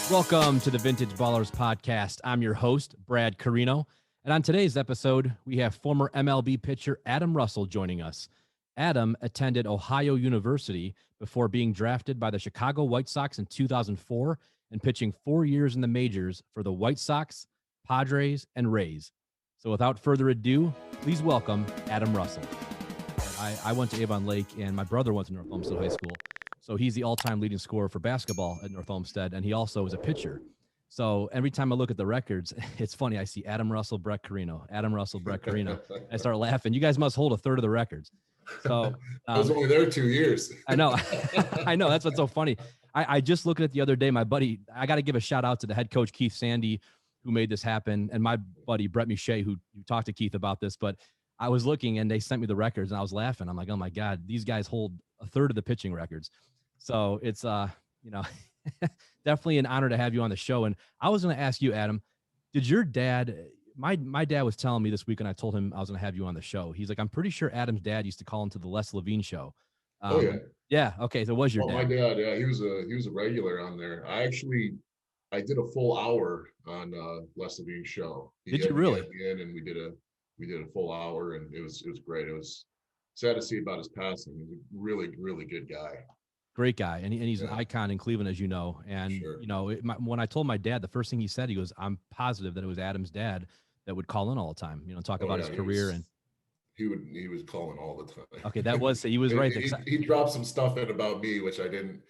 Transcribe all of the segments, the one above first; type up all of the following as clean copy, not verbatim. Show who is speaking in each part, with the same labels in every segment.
Speaker 1: Welcome to the Vintage Ballers Podcast. I'm your host, Brad Coreno. And on today's episode, we have former MLB pitcher Adam Russell joining us. Adam attended Ohio University before being drafted by the Chicago White Sox in 2004 and pitching 4 years in the majors for the White Sox, Padres, and Rays. So without further ado, please welcome Adam Russell. I went to Avon Lake, and my brother went to North Olmsted High School. So he's the all-time leading scorer for basketball at North Olmsted, and he also is a pitcher. So every time I look at the records, it's funny. I see Adam Russell, Brett Coreno, Adam Russell, Brett Coreno. I start laughing. You guys must hold a third of the records. So
Speaker 2: I was only there 2 years.
Speaker 1: I know. I know. That's what's so funny. I just looked at it the other day. My buddy, I got to give a shout out to the head coach, Keith Sandy, who made this happen, and my buddy, Brett Miche, who talked to Keith about this. But I was looking, and they sent me the records, and I was laughing. I'm like, oh, my God, these guys hold a third of the pitching records. So it's, definitely an honor to have you on the show. And I was going to ask you, Adam, did your dad, my dad was telling me this week, and I told him I was going to have you on the show. He's like, I'm pretty sure Adam's dad used to call into the Les Levine show.
Speaker 2: Oh yeah.
Speaker 1: Yeah. Okay. So it was your dad?
Speaker 2: My dad. Yeah. He was a regular on there. I did a full hour on Les Levine's show.
Speaker 1: Did you really?
Speaker 2: And we did a full hour, and it was great. It was sad to see about his passing. He was a really, really good guy.
Speaker 1: Great guy. And he's an icon in Cleveland, as you know. And,
Speaker 2: sure.
Speaker 1: When I told my dad, the first thing he said, he goes, I'm positive that it was Adam's dad that would call in all the time, talk about his career. And
Speaker 2: he was calling all the time.
Speaker 1: Okay. He was right.
Speaker 2: He dropped some stuff in about me, which I didn't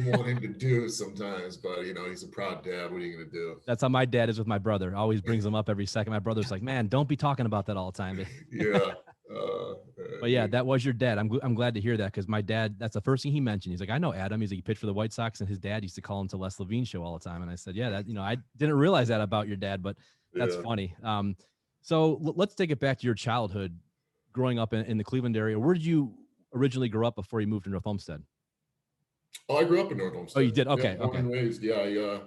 Speaker 2: want him to do sometimes, but he's a proud dad. What are you going to do?
Speaker 1: That's how my dad is with my brother. Always brings him up every second. My brother's like, man, don't be talking about that all the time.
Speaker 2: Yeah.
Speaker 1: But yeah, that was your dad. I'm glad to hear that, because my dad, that's the first thing he mentioned. He's like, I know Adam. He's like, he pitched for the White Sox, and his dad used to call him to Les Levine show all the time. And I said, yeah, I didn't realize that about your dad, but that's funny. So let's take it back to your childhood growing up in the Cleveland area. Where did you originally grow up before you moved to North Olmsted?
Speaker 2: Oh, I grew up in North Olmsted.
Speaker 1: Oh, you did? Okay.
Speaker 2: Born and raised. Yeah.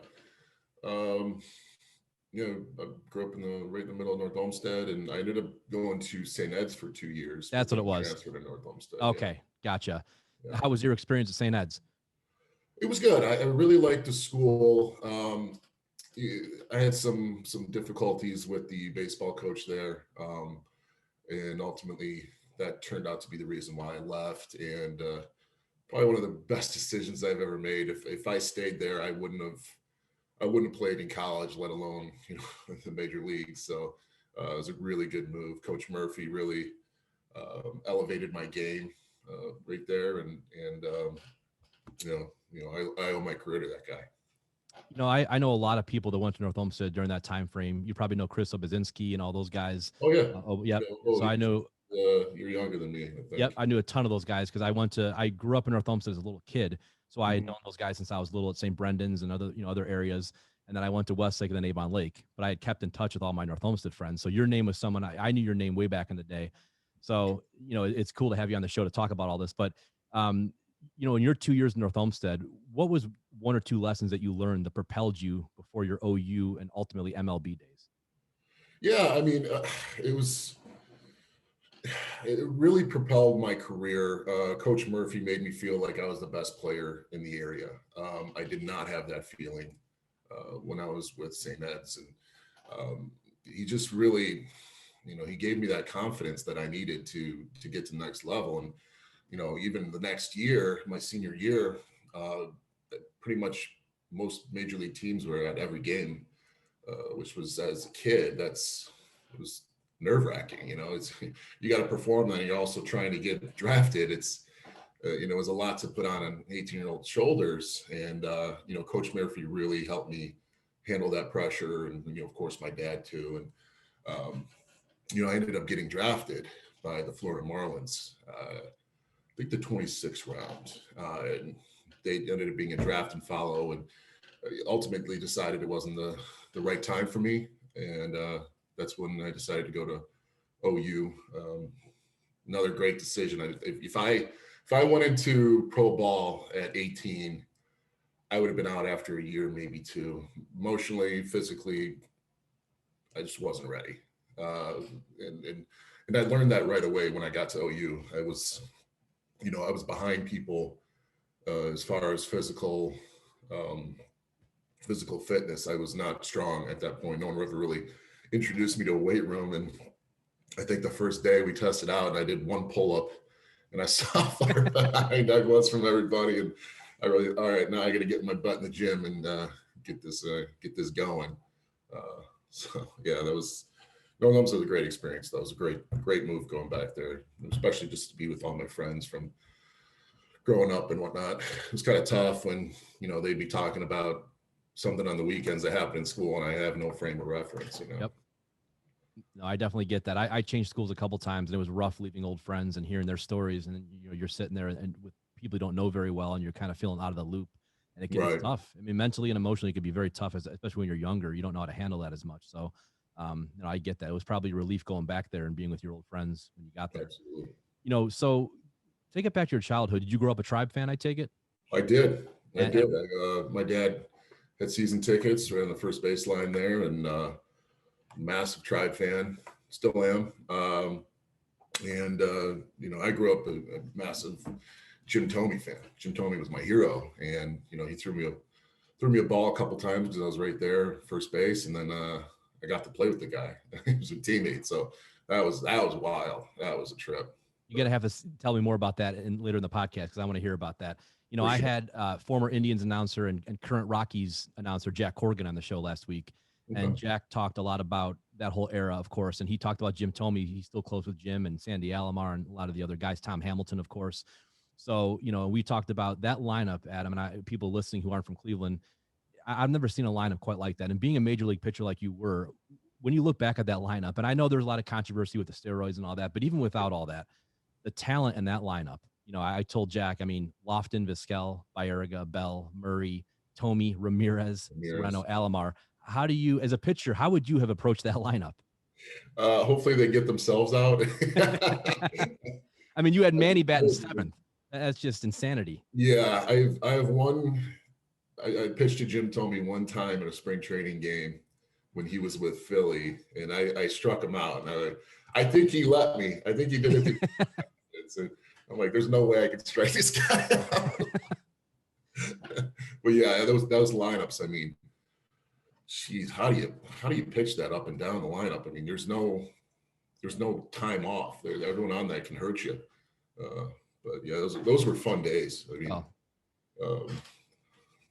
Speaker 2: I grew up right in the middle of North Olmsted, and I ended up going to St. Ed's for 2 years.
Speaker 1: That's what it was.
Speaker 2: Transferred to North Olmsted.
Speaker 1: Okay, gotcha. Yeah. How was your experience at St. Ed's?
Speaker 2: It was good. I really liked the school. I had some difficulties with the baseball coach there, and ultimately that turned out to be the reason why I left. And probably one of the best decisions I've ever made. If I stayed there, I wouldn't have played in college, let alone the major leagues. So it was a really good move. Coach Murphy really elevated my game right there, and I owe my career to that guy.
Speaker 1: I know a lot of people that went to North Olmsted during that time frame. You probably know Chris Obazinski and all those guys.
Speaker 2: Oh yeah.
Speaker 1: Yeah. So I know.
Speaker 2: You're younger than me, I think.
Speaker 1: Yep, I knew a ton of those guys because I grew up in North Olmsted as a little kid. So I had known those guys since I was little at St. Brendan's and other areas. And then I went to Westlake and then Avon Lake. But I had kept in touch with all my North Olmsted friends. So your name was someone I knew your name way back in the day. So, it's cool to have you on the show to talk about all this. But, in your 2 years in North Olmsted, what was one or two lessons that you learned that propelled you before your OU and ultimately MLB days?
Speaker 2: Yeah, I mean, it really propelled my career. Coach Murphy made me feel like I was the best player in the area. I did not have that feeling when I was with St. Ed's, and he just really, he gave me that confidence that I needed to get to the next level. And even the next year, my senior year, pretty much most major league teams were at every game, which was, as a kid, it was nerve-wracking. It's, you got to perform, and you're also trying to get drafted. It's it was a lot to put on an 18-year-old shoulders, and Coach Murphy really helped me handle that pressure, and of course my dad too. And I ended up getting drafted by the Florida Marlins, I think the 26th round, and they ended up being a draft and follow, and ultimately decided it wasn't the right time for me, and that's when I decided to go to OU. Another great decision. If I went into pro ball at 18, I would have been out after a year, maybe two. Emotionally, physically, I just wasn't ready. And I learned that right away when I got to OU. I was behind people as far as physical fitness. I was not strong at that point. No one ever really introduced me to a weight room. And I think the first day we tested out, and I did one pull-up, and I saw how far behind I was from everybody. And I really, all right, now I got to get my butt in the gym and get this going. So yeah, that was a great experience. That was a great move going back there, especially just to be with all my friends from growing up and whatnot. It was kind of tough when, they'd be talking about something on the weekends that happened in school and I have no frame of reference,
Speaker 1: Yep. No, I definitely get that. I changed schools a couple times, and it was rough leaving old friends and hearing their stories. And you're sitting there and with people you don't know very well, and you're kind of feeling out of the loop. And it's tough. I mean, mentally and emotionally, it can be very tough, especially when you're younger. You don't know how to handle that as much. So, I get that. It was probably a relief going back there and being with your old friends when you got there.
Speaker 2: Absolutely.
Speaker 1: So take it back to your childhood. Did you grow up a Tribe fan? I take it.
Speaker 2: I did. My dad had season tickets right on the first baseline there, and massive Tribe fan, still am. I grew up a massive Jim Thome fan. Jim Thome was my hero, and he threw me a ball a couple times because I was right there, first base, and then I got to play with the guy. He was a teammate, so that was wild. That was a trip.
Speaker 1: You got to have us tell me more about that later in the podcast because I want to hear about that. I had former Indians announcer and current Rockies announcer Jack Corrigan on the show last week. Okay. And Jack talked a lot about that whole era, of course. And he talked about Jim Thome. He's still close with Jim and Sandy Alomar and a lot of the other guys, Tom Hamilton, of course. So, we talked about that lineup, Adam, and people listening who aren't from Cleveland. I've never seen a lineup quite like that. And being a major league pitcher like you were, when you look back at that lineup, and I know there's a lot of controversy with the steroids and all that, but even without all that, the talent in that lineup, I told Jack, Lofton, Vizquel, Baerga, Bell, Murray, Thome, Ramirez, Serrano, Alomar. How do you, as a pitcher, how would you have approached that lineup?
Speaker 2: Hopefully they get themselves out.
Speaker 1: You had Manny batting seventh. That's just insanity.
Speaker 2: Yeah, I have one. I pitched to Jim Thome one time in a spring training game when he was with Philly, and I struck him out. And I think he let me. I think he did it. I'm like, there's no way I could strike this guy out. But yeah, those lineups. Geez, how do you pitch that up and down the lineup? There's no time off. Everyone on that can hurt you. But yeah, those were fun days.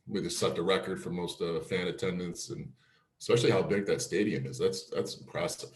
Speaker 2: We just set the record for most fan attendance, and especially how big that stadium is. That's impressive.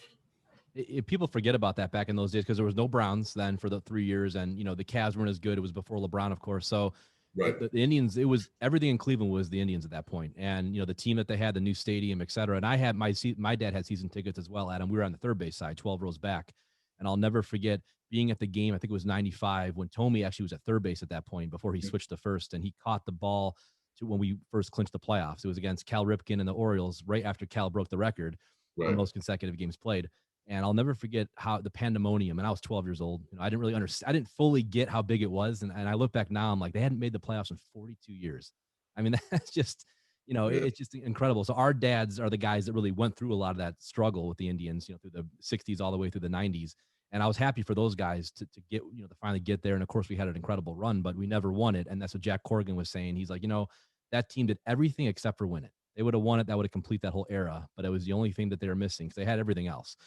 Speaker 1: People forget about that back in those days because there was no Browns then for the 3 years, and the Cavs weren't as good. It was before LeBron, of course. So
Speaker 2: right.
Speaker 1: The Indians, it was everything in Cleveland was the Indians at that point, and the team that they had, the new stadium, et cetera. And I had my dad had season tickets as well, Adam. We were on the third base side, 12 rows back, and I'll never forget being at the game. I think it was '95 when Thome actually was at third base at that point before he switched to first, and he caught the ball to when we first clinched the playoffs. It was against Cal Ripken and the Orioles right after Cal broke the record for most consecutive games played. And I'll never forget how the pandemonium, and I was 12 years old. I didn't really understand. I didn't fully get how big it was. And I look back now, I'm like, they hadn't made the playoffs in 42 years. That's just, it's just incredible. So our dads are the guys that really went through a lot of that struggle with the Indians, through the 60s all the way through the 90s. And I was happy for those guys to get, to finally get there. And of course we had an incredible run, but we never won it. And that's what Jack Corrigan was saying. He's like, that team did everything except for win it. They would have won it. That would have complete that whole era, but it was the only thing that they were missing because they had everything else.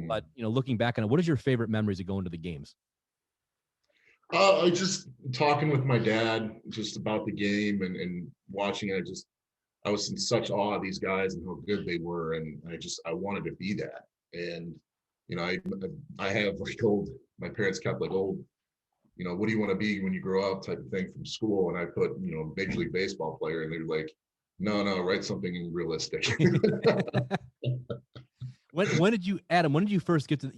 Speaker 1: But, looking back on it, what is your favorite memories of going to the games?
Speaker 2: I just talking with my dad just about the game and watching it. I was in such awe of these guys and how good they were. And I wanted to be that. And, I have my parents kept old, what do you want to be when you grow up type of thing from school. And I put, Major League Baseball player, and they were like, no, write something realistic.
Speaker 1: When did you, Adam, when did you first get to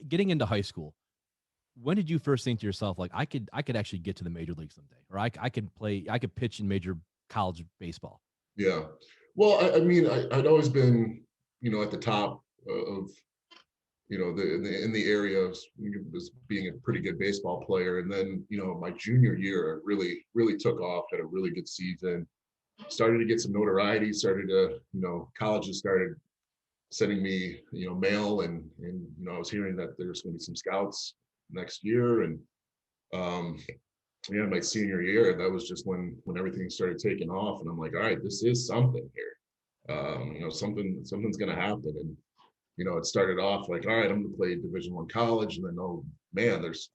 Speaker 1: getting into high school? When did you first think to yourself, I could actually get to the major league someday, or I could pitch in major college baseball?
Speaker 2: Yeah. Well, I'd always been, at the top of, in the area of was being a pretty good baseball player. And then, my junior year really, really took off, had a really good season, started to get some notoriety, colleges started sending me, mail and, I was hearing that there's going to be some scouts next year. And, my senior year, that was just when everything started taking off. And I'm like, all right, this is something here. Something's going to happen. And, it started off like, all right, I'm going to play Division I college. And then, oh man, there's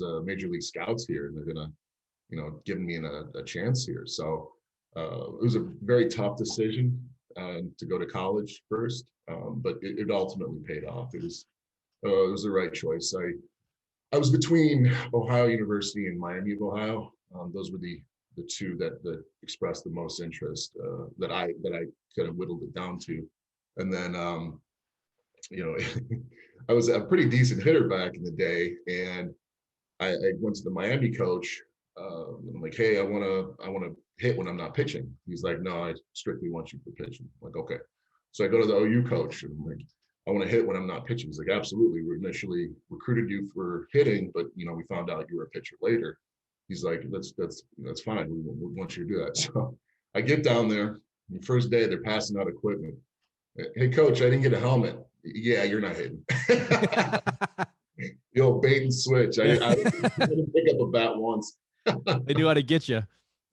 Speaker 2: a Major League Scouts here, and they're going to, give me a chance here. So it was a very tough decision to go to college first, but it ultimately paid off. It was the right choice. I was between Ohio University and Miami of Ohio. Those were the two that expressed the most interest that I kind of whittled it down to. And then I was a pretty decent hitter back in the day, and I went to the Miami coach. I'm like, hey, I want to hit when I'm not pitching. He's like, no, I strictly want you for pitching. I'm like, okay. So I go to the OU coach, and I'm like, I want to hit when I'm not pitching. He's like, absolutely. We initially recruited you for hitting, but we found out you were a pitcher later. He's like, that's fine. We want you to do that. So I get down there. The first day, they're passing out equipment. Hey, coach, I didn't get a helmet. Yeah, you're not hitting. The old bait and switch. I didn't pick up a bat once.
Speaker 1: They knew how to get you.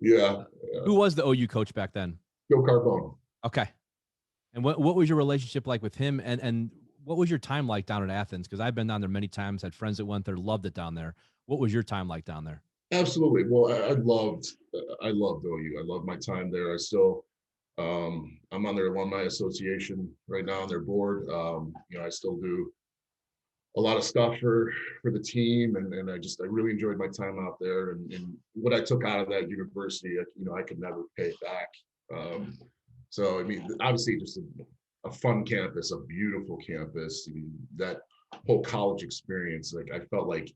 Speaker 2: Yeah.
Speaker 1: Who was the OU coach back then?
Speaker 2: Joe Carbone.
Speaker 1: Okay. And what was your relationship like with him? And what was your time like down in Athens? Because I've been down there many times, had friends that went there, loved it down there. What was your time like down there?
Speaker 2: Absolutely. Well, I loved OU. I loved my time there. I still, I'm on their alumni association right now on their board. I still do a lot of stuff for the team, and I really enjoyed my time out there, and what I took out of that university, I could never pay it back. So, obviously just a fun campus, a beautiful campus. That whole college experience, like I felt like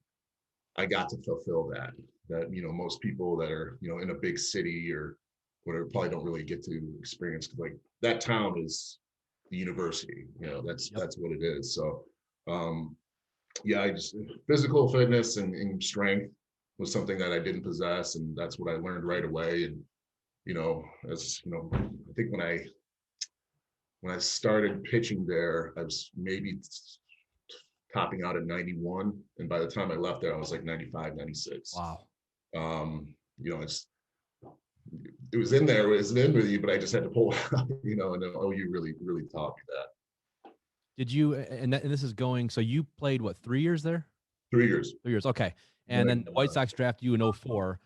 Speaker 2: I got to fulfill that most people that are, in a big city or whatever probably don't really get to experience, because like that town is the university, that's what it is. So, I just physical fitness and strength was something that I didn't possess, and that's what I learned right away. And I think when I started pitching there, I was maybe topping out at 91, and by the time I left there, I was like 95, 96.
Speaker 1: Wow.
Speaker 2: It was in there, it was in with you, but I just had to pull it out, and OU really taught me that.
Speaker 1: Did you, and this is going, so you played what, 3 years there?
Speaker 2: 3 years.
Speaker 1: 3 years. Okay. And then the White Sox drafted you in 04.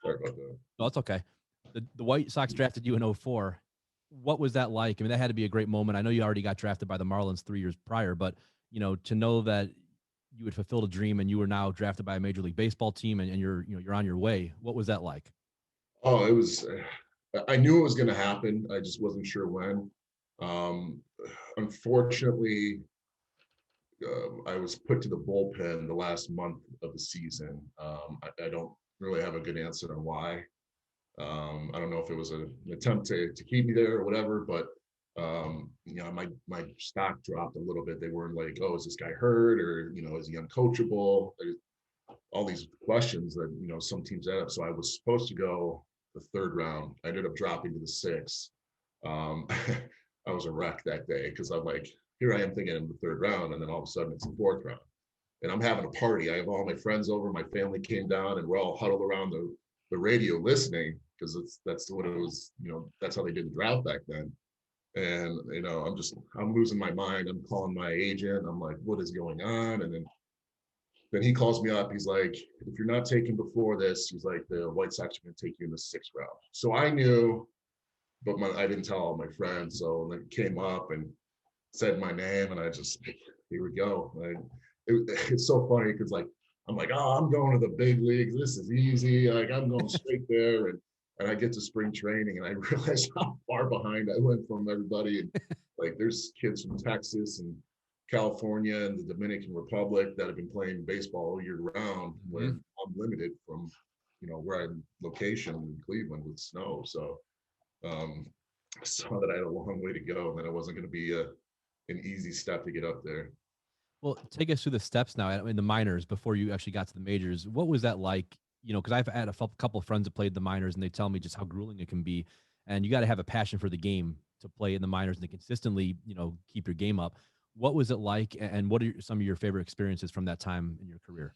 Speaker 2: Sorry about that.
Speaker 1: No, it's okay. The White Sox drafted you in 04. What was that like? I mean, that had to be a great moment. I know you already got drafted by the Marlins 3 years prior, but to know that you had fulfilled a dream and you were now drafted by a Major League Baseball team and you're on your way. What was that like?
Speaker 2: Oh, it was, I knew it was going to happen. I just wasn't sure when. Unfortunately, I was put to the bullpen the last month of the season. I don't really have a good answer on why. I don't know if it was an attempt to keep me there or whatever, but my stock dropped a little bit. They weren't like, oh, is this guy hurt, or is he uncoachable? All these questions that some teams had. So I was supposed to go the third round. I ended up dropping to the sixth. I was a wreck that day because I'm like, here I am thinking in the third round, and then all of a sudden it's the fourth round, and I'm having a party. I have all my friends over. My family came down, and we're all huddled around the radio listening, because that's what it was. That's how they did the draft back then. And I'm losing my mind. I'm calling my agent. I'm like, what is going on? And then he calls me up. He's like, if you're not taken before this, he's like, the White Sox are going to take you in the sixth round. So I knew, but I didn't tell all my friends. So then it came up and said my name, and I just, here we go. It's so funny because I'm like, oh, I'm going to the big leagues. This is easy. Like, I'm going straight there. And I get to spring training, and I realize how far behind I went from everybody. And like, there's kids from Texas and California and the Dominican Republic that have been playing baseball all year round, where I'm limited from, where I'm location in Cleveland with snow. So I saw that I had a long way to go, and that it wasn't going to be an easy step to get up there.
Speaker 1: Well, take us through the steps now in the minors before you actually got to the majors. What was that like? Because I've had a couple of friends that played the minors, and they tell me just how grueling it can be. And you got to have a passion for the game to play in the minors and to consistently, keep your game up. What was it like, and what are some of your favorite experiences from that time in your career?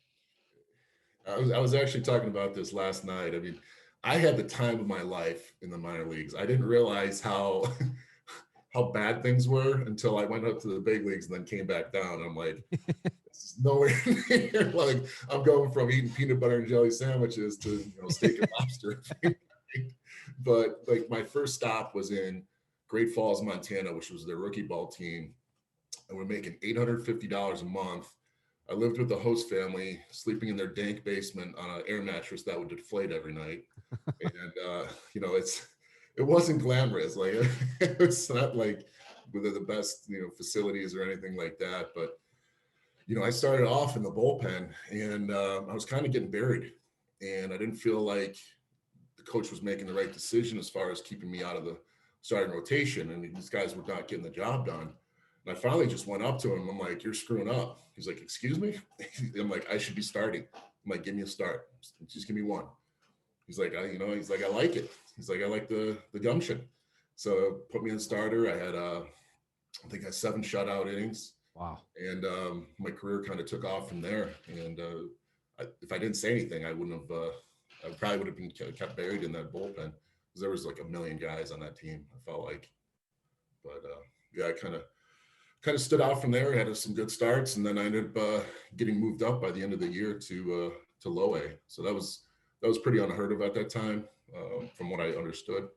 Speaker 2: I was actually talking about this last night. I mean, I had the time of my life in the minor leagues. I didn't realize how how bad things were until I went up to the big leagues and then came back down. I'm like, this is nowhere near. Like, I'm going from eating peanut butter and jelly sandwiches to steak and lobster. But like, my first stop was in Great Falls, Montana, which was their rookie ball team, and we're making $850 a month. I lived with the host family, sleeping in their dank basement on an air mattress that would deflate every night. And it wasn't glamorous. Like, it's not like whether the best facilities or anything like that. But I started off in the bullpen, and I was kind of getting buried, and I didn't feel like the coach was making the right decision as far as keeping me out of the starting rotation, and these guys were not getting the job done. And I finally just went up to him. I'm like, "You're screwing up." He's like, "Excuse me?" I'm like, "I should be starting." I'm like, "Give me a start. Just give me one." He's like, I like it. He's like, "I like the gumption." So put me in starter. I had I think I had 7 shutout innings.
Speaker 1: Wow.
Speaker 2: And my career kind of took off from there. And if I didn't say anything, I probably would have been kept buried in that bullpen, because there was like a million guys on that team, I felt like. But I kind of stood out from there. I had some good starts, and then I ended up getting moved up by the end of the year to low A. So that was pretty unheard of at that time, from what I understood.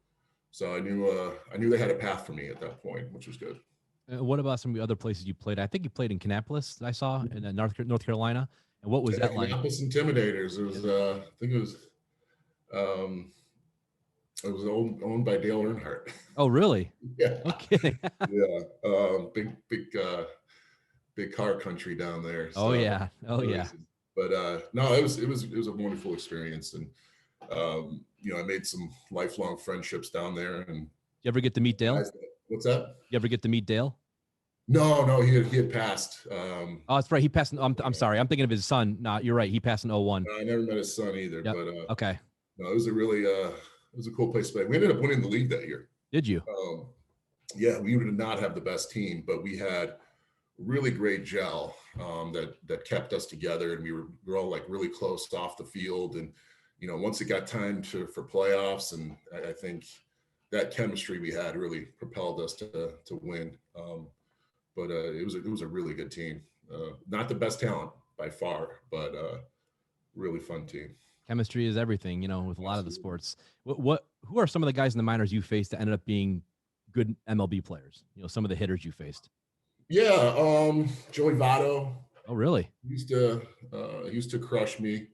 Speaker 2: So I knew they had a path for me at that point, which was good.
Speaker 1: What about some of the other places you played? I think you played in Kannapolis, I saw, in North Carolina. And what was that like?
Speaker 2: Kannapolis Intimidators. It was, I think it was owned by Dale Earnhardt.
Speaker 1: Oh, really?
Speaker 2: Yeah.
Speaker 1: No kidding.
Speaker 2: Yeah. Big car country down there.
Speaker 1: So, yeah.
Speaker 2: But no, it was a wonderful experience, and I made some lifelong friendships down there. And
Speaker 1: you ever get to meet Dale?
Speaker 2: What's that?
Speaker 1: You ever get to meet Dale?
Speaker 2: No, he had passed.
Speaker 1: Oh, that's right. He passed. I'm sorry. I'm thinking of his son. No, you're right. He passed in 01.
Speaker 2: I never met his son either.
Speaker 1: Yep.
Speaker 2: But
Speaker 1: okay.
Speaker 2: No, it was a cool place to play. We ended up winning the league that year.
Speaker 1: Did you?
Speaker 2: Yeah, we did not have the best team, but we had really great gel that kept us together, and we were all like really close off the field. And once it got time for playoffs, and I think that chemistry we had really propelled us to win. But it was a really good team. Not the best talent by far, but really fun team.
Speaker 1: Chemistry is everything, with a lot of the sports. Who are some of the guys in the minors you faced that ended up being good MLB players? Some of the hitters you faced.
Speaker 2: Yeah, Joey Votto.
Speaker 1: Oh, really?
Speaker 2: He used to crush me.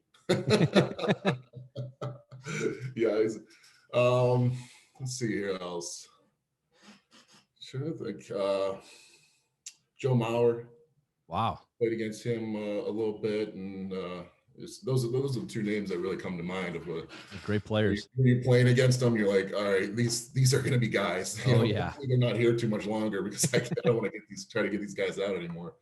Speaker 2: Yeah. Let's see here else. Sure, I think Joe Mauer.
Speaker 1: Wow.
Speaker 2: Played against him a little bit, and those are the 2 names that really come to mind of
Speaker 1: great players.
Speaker 2: When you're playing against them, you're like, all right, these are going to be guys.
Speaker 1: Yeah.
Speaker 2: They're not here too much longer, because I don't want to try to get these guys out anymore.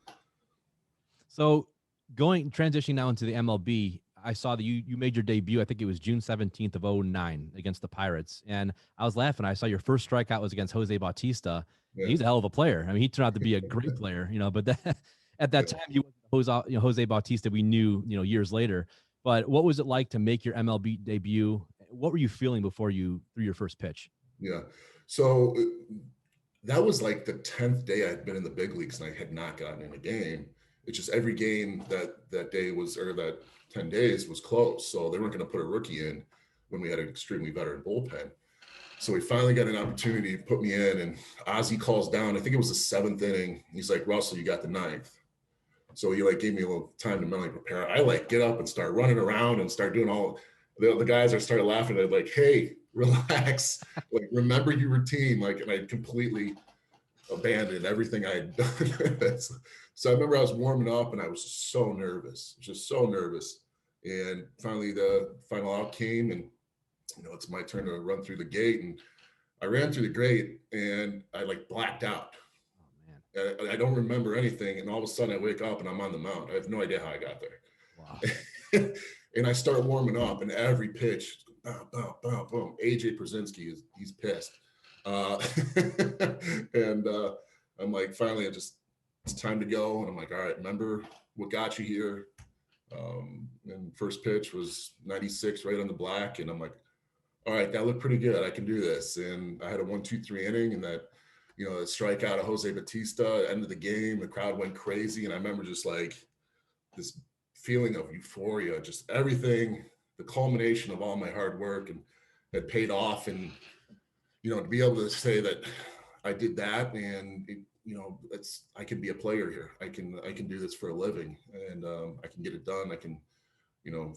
Speaker 1: So transitioning now into the MLB, I saw that you made your debut. I think it was June 17th of 2009 against the Pirates. And I was laughing. I saw your first strikeout was against Jose Bautista. Yeah. He's a hell of a player. I mean, he turned out to be a great player, but at that time, he wasn't Jose Bautista we knew, years later. But what was it like to make your MLB debut? What were you feeling before you threw your first pitch?
Speaker 2: Yeah. So that was like the 10th day I'd been in the big leagues, and I had not gotten in a game. It's just every game that day was, or that 10 days was close. So they weren't going to put a rookie in when we had an extremely veteran bullpen. So we finally got an opportunity to put me in, and Ozzie calls down. I think it was the 7th inning. He's like, "Russell, you got the 9th." So he gave me a little time to mentally prepare. I get up and start running around and start doing all the guys. I started laughing. They're like, "Hey, relax. Remember your routine." And I completely abandoned everything I had done. So I remember I was warming up, and I was so nervous, just so nervous. And finally the final out came, and it's my turn to run through the gate. And I ran through the gate, and I blacked out. Oh, man. I don't remember anything. And all of a sudden I wake up and I'm on the mound. I have no idea how I got there. Wow. And I start warming up, and every pitch, boom, boom, boom, boom. AJ Przinsky he's pissed. Uh, and I'm like, finally, it's time to go. And I'm like, all right, remember what got you here? And first pitch was 96 right on the black. And I'm like, all right, that looked pretty good. I can do this. And I had a 1-2-3 inning, and that, a strikeout of Jose Batista, end of the game. The crowd went crazy. And I remember just like this feeling of euphoria, just everything, the culmination of all my hard work and had paid off. And, to be able to say that I did that, and I can be a player here. I can do this for a living, and I can get it done. I can,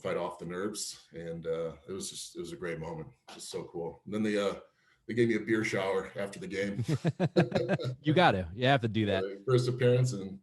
Speaker 2: fight off the nerves. And it was a great moment. Just so cool. And then they gave me a beer shower after the game.
Speaker 1: You have to do that.
Speaker 2: First appearance, and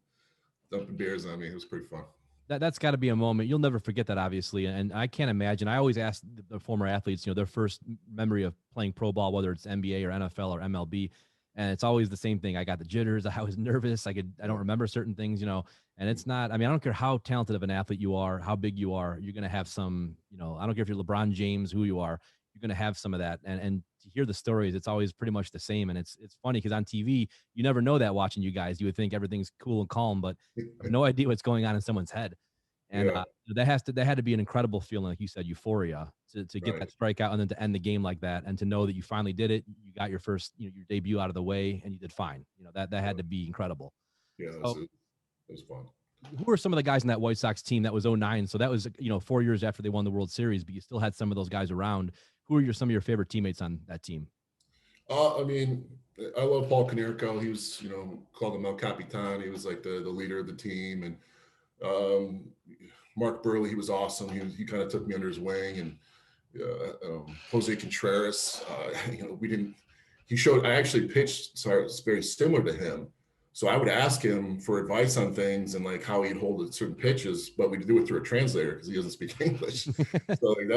Speaker 2: dumping beers on me. It was pretty fun.
Speaker 1: That's got to be a moment you'll never forget, that obviously. And I can't imagine. I always ask the former athletes, their first memory of playing pro ball, whether it's NBA or NFL or MLB. And it's always the same thing. I got the jitters. I was nervous. I don't remember certain things, and it's not, I don't care how talented of an athlete you are, how big you are, you're going to have some, I don't care if you're LeBron James, who you are, you're going to have some of that. And to hear the stories, it's always pretty much the same. And it's funny because on TV, you never know that watching you guys. You would think everything's cool and calm, but you have no idea what's going on in someone's head. And that had to be an incredible feeling, like you said, euphoria to get that strikeout and then to end the game like that, and to know that you finally did it. You got your first, your debut out of the way, and you did fine. That had to be incredible.
Speaker 2: Yeah, it was fun.
Speaker 1: Who are some of the guys in that White Sox team? That was 09. So that was, 4 years after they won the World Series, but you still had some of those guys around. Who are some of your favorite teammates on that team?
Speaker 2: I love Paul Konerko. He was, called him El Capitan. He was like the leader of the team. And Mark Burley, he was awesome. He kind of took me under his wing. And Jose Contreras, I actually pitched, so I was very similar to him. So I would ask him for advice on things and like how he'd hold certain pitches, but we'd do it through a translator because he doesn't speak English. So like,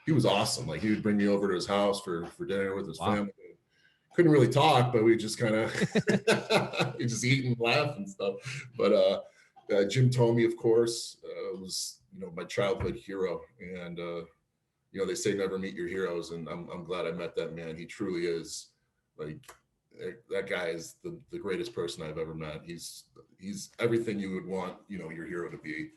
Speaker 2: he was awesome. Like he would bring me over to his house for dinner with his family. Couldn't really talk, but we just kind of we just eat and laugh and stuff. But Jim Thome, of course, was my childhood hero. And they say never meet your heroes, and I'm glad I met that man. He truly is like. That guy is the greatest person I've ever met. He's everything you would want, your hero to be.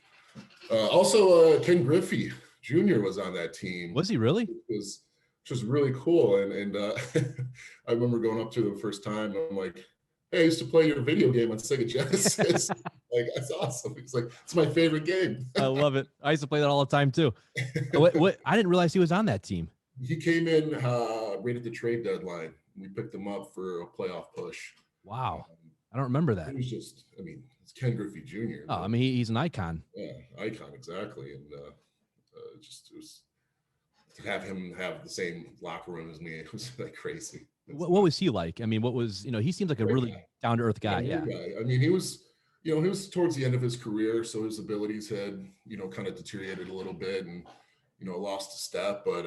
Speaker 2: Also, Ken Griffey Jr. was on that team.
Speaker 1: Was he really?
Speaker 2: Which was really cool. And I remember going up to him the first time. And I'm like, hey, I used to play your video game on Sega Genesis. Like, that's awesome. He's like, it's my favorite game.
Speaker 1: I love it. I used to play that all the time too. What? I didn't realize he was on that team.
Speaker 2: He came in right at the trade deadline. We picked him up for a playoff push.
Speaker 1: Wow. I don't remember that.
Speaker 2: It was just, it's Ken Griffey Jr.
Speaker 1: Oh, he's an icon.
Speaker 2: Yeah, icon, exactly. And it was to have him have the same locker room as me. It was like crazy.
Speaker 1: What was he like? What was, he seems like a really down-to-earth guy. Yeah.
Speaker 2: He was, he was towards the end of his career, so his abilities had, kind of deteriorated a little bit and, lost a step. But,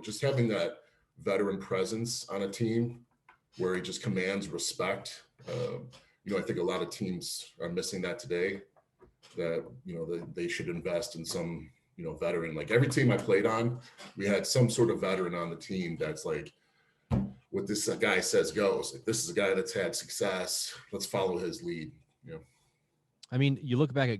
Speaker 2: just having that veteran presence on a team where he just commands respect. I think a lot of teams are missing that today, that, they should invest in some, veteran. Like every team I played on, we had some sort of veteran on the team that's like, what this guy says goes. Like, this is a guy that's had success. Let's follow his lead.
Speaker 1: You look back at,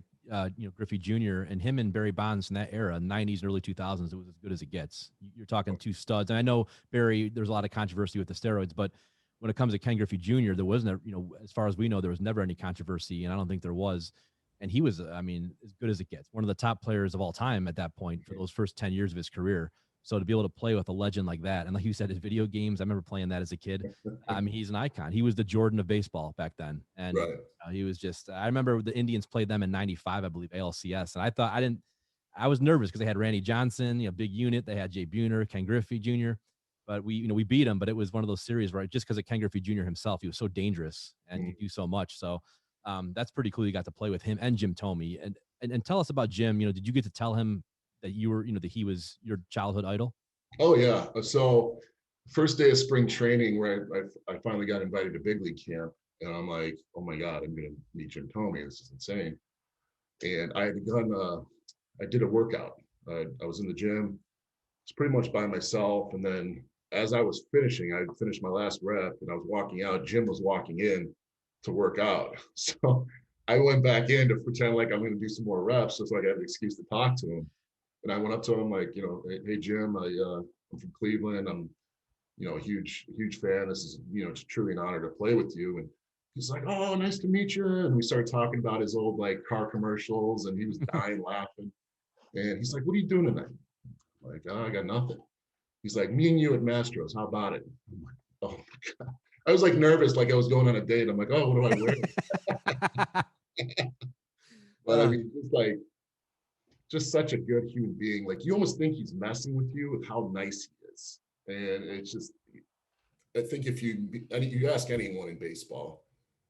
Speaker 1: Griffey Jr. and him and Barry Bonds in that era, 90s and early 2000s, it was as good as it gets. You're talking two studs. And I know Barry, there's a lot of controversy with the steroids, but when it comes to Ken Griffey Jr., there wasn't, as far as we know, there was never any controversy, and I don't think there was. And he was, as good as it gets. One of the top players of all time at that point for those first 10 years of his career. So to be able to play with a legend like that, and like you said, his video games, I remember playing that as a kid. He's an icon. He was the Jordan of baseball back then. And he was just, I remember the Indians played them in 95, I believe, ALCS. And I was nervous because they had Randy Johnson, big unit. They had Jay Buhner, Ken Griffey Jr. But we beat him, but it was one of those series where just because of Ken Griffey Jr. himself, he was so dangerous and could do so much. So that's pretty cool. You got to play with him and Jim Thome. And tell us about Jim. Did you get to tell him that you were, that he was your childhood idol?
Speaker 2: Oh yeah. So first day of spring training, where I finally got invited to big league camp, and I'm like, oh my God, I'm going to meet Jim Thome. This is insane. And I did a workout. I was in the gym. It's pretty much by myself. And then as I was finishing, I finished my last rep and I was walking out. Jim was walking in to work out. So I went back in to pretend like I'm going to do some more reps just so I have an excuse to talk to him. And I went up to him like, hey Jim, I'm from Cleveland. I'm, a huge fan. This is, it's truly an honor to play with you. And he's like, oh, nice to meet you. And we started talking about his old like car commercials, and he was dying laughing. And he's like, what are you doing tonight? I'm like, oh, I got nothing. He's like, me and you at Mastro's. How about it? I'm like, oh my God. I was like nervous, like I was going on a date. I'm like, oh, what do I wear? But I mean, it's like just such a good human being. Like you almost think he's messing with you with how nice he is. And it's just, I think if you ask anyone in baseball